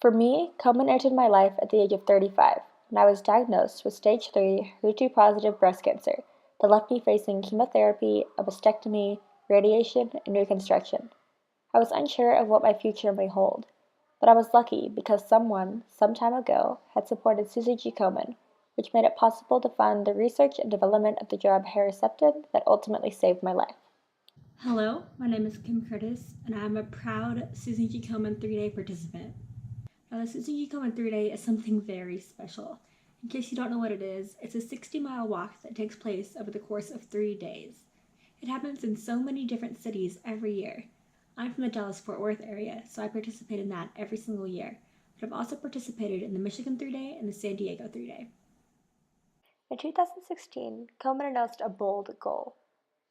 For me, Komen entered my life at the age of 35, when I was diagnosed with stage 3 HER2-positive breast cancer that left me facing chemotherapy, a mastectomy, radiation, and reconstruction. I was unsure of what my future may hold, but I was lucky because someone, some time ago, had supported Susie G. Komen, which made it possible to fund the research and development of the drug Herceptin that ultimately saved my life. Hello, my name is Kim Curtis, and I'm a proud Susan G. Komen 3-day participant. Now, the Susan G. Komen 3-day is something very special. In case you don't know what it is, it's a 60-mile walk that takes place over the course of 3 days. It happens in so many different cities every year. I'm from the Dallas-Fort Worth area, so I participate in that every single year, but I've also participated in the Michigan 3-day and the San Diego 3-day. In 2016, Komen announced a bold goal.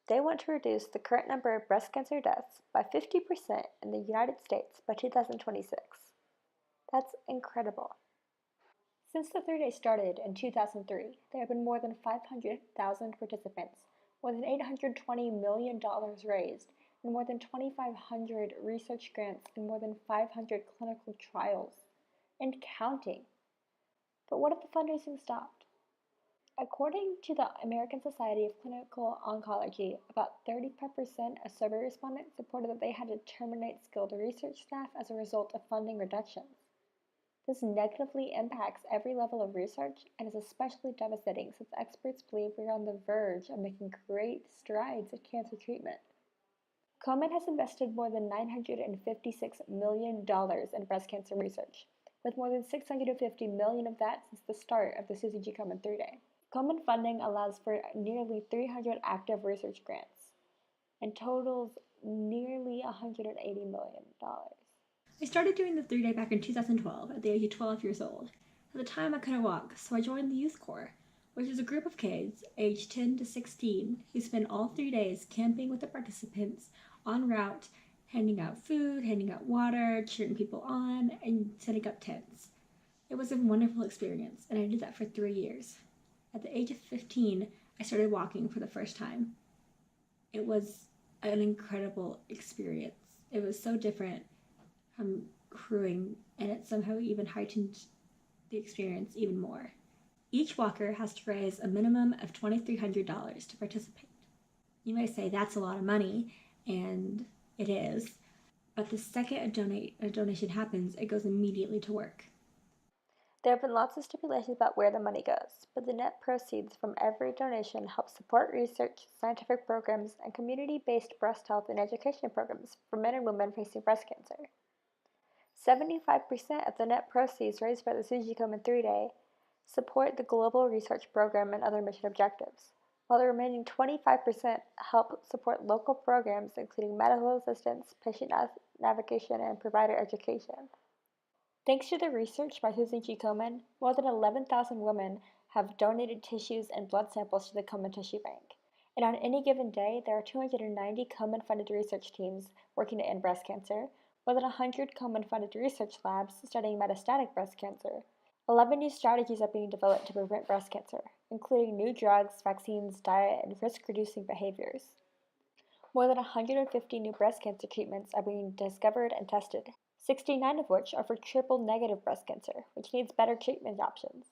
They want to reduce the current number of breast cancer deaths by 50% in the United States by 2026. That's incredible. Since the 3-day started in 2003, there have been more than 500,000 participants, more than $820 million raised, and more than 2,500 research grants and more than 500 clinical trials. And counting. But what if the fundraising stopped? According to the American Society of Clinical Oncology, about 35% of survey respondents reported that they had to terminate skilled research staff as a result of funding reductions. This negatively impacts every level of research and is especially devastating since experts believe we are on the verge of making great strides in cancer treatment. Komen has invested more than $956 million in breast cancer research, with more than $650 million of that since the start of the Susie G. Komen 3-day. Komen funding allows for nearly 300 active research grants and totals nearly $180 million. I started doing the 3-day back in 2012 at the age of 12 years old. At the time, I couldn't walk, so I joined the Youth Corps, which is a group of kids aged 10 to 16 who spend all 3 days camping with the participants en route, handing out food, handing out water, cheering people on, and setting up tents. It was a wonderful experience, and I did that for 3 years. At the age of 15, I started walking for the first time. It was an incredible experience. It was so different from crewing, and it somehow even heightened the experience even more. Each walker has to raise a minimum of $2,300 to participate. You may say that's a lot of money, and it is, but the second a donation happens, it goes immediately to work. There have been lots of stipulations about where the money goes, but the net proceeds from every donation help support research, scientific programs, and community-based breast health and education programs for men and women facing breast cancer. 75% of the net proceeds raised by the Susie Komen 3-day support the global research program and other mission objectives, while the remaining 25% help support local programs including medical assistance, patient navigation, and provider education. Thanks to the research by Susie G. Komen, more than 11,000 women have donated tissues and blood samples to the Komen Tissue Bank. And on any given day, there are 290 Komen-funded research teams working to end breast cancer, more than 100 Komen-funded research labs studying metastatic breast cancer. 11 new strategies are being developed to prevent breast cancer, including new drugs, vaccines, diet, and risk-reducing behaviors. More than 150 new breast cancer treatments are being discovered and tested, 69 of which are for triple-negative breast cancer, which needs better treatment options.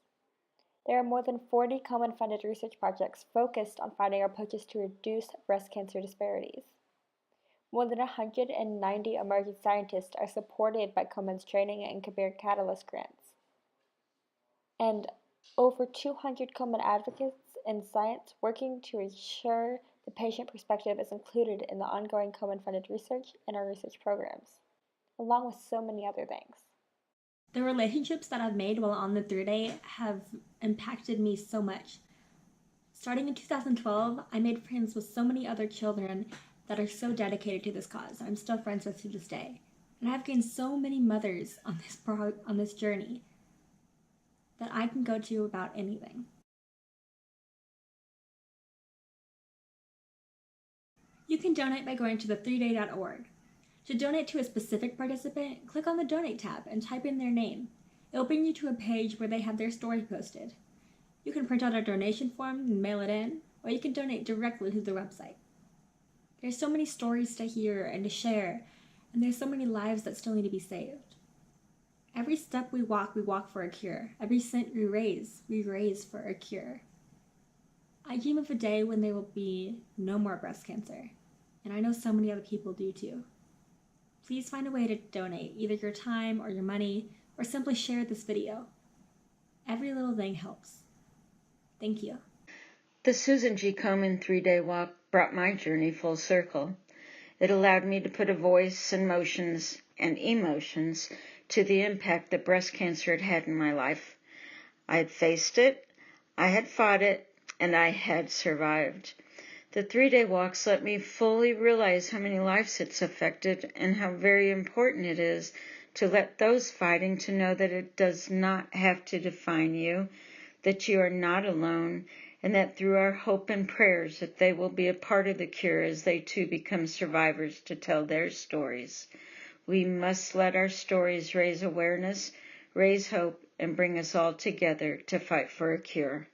There are more than 40 Komen-funded research projects focused on finding approaches to reduce breast cancer disparities. More than 190 emerging scientists are supported by Komen's training and Career Catalyst grants. And over 200 Komen advocates in science working to ensure the patient perspective is included in the ongoing Komen-funded research and our research programs, along with so many other things. The relationships that I've made while on the 3-day have impacted me so much. Starting in 2012, I made friends with so many other children that are so dedicated to this cause. I'm still friends with to this day. And I've gained so many mothers on this journey that I can go to about anything. You can donate by going to the3day.org. To donate to a specific participant, click on the Donate tab and type in their name. It'll bring you to a page where they have their story posted. You can print out a donation form and mail it in, or you can donate directly to their website. There's so many stories to hear and to share, and there's so many lives that still need to be saved. Every step we walk for a cure. Every cent we raise for a cure. I dream of a day when there will be no more breast cancer, and I know so many other people do too. Please find a way to donate, either your time or your money, or simply share this video. Every little thing helps. Thank you. The Susan G. Komen 3-day walk brought my journey full circle. It allowed me to put a voice and motions and emotions to the impact that breast cancer had had in my life. I had faced it, I had fought it, and I had survived. The 3-day walks let me fully realize how many lives it's affected and how very important it is to let those fighting to know that it does not have to define you, that you are not alone, and that through our hope and prayers that they will be a part of the cure as they too become survivors to tell their stories. We must let our stories raise awareness, raise hope, and bring us all together to fight for a cure.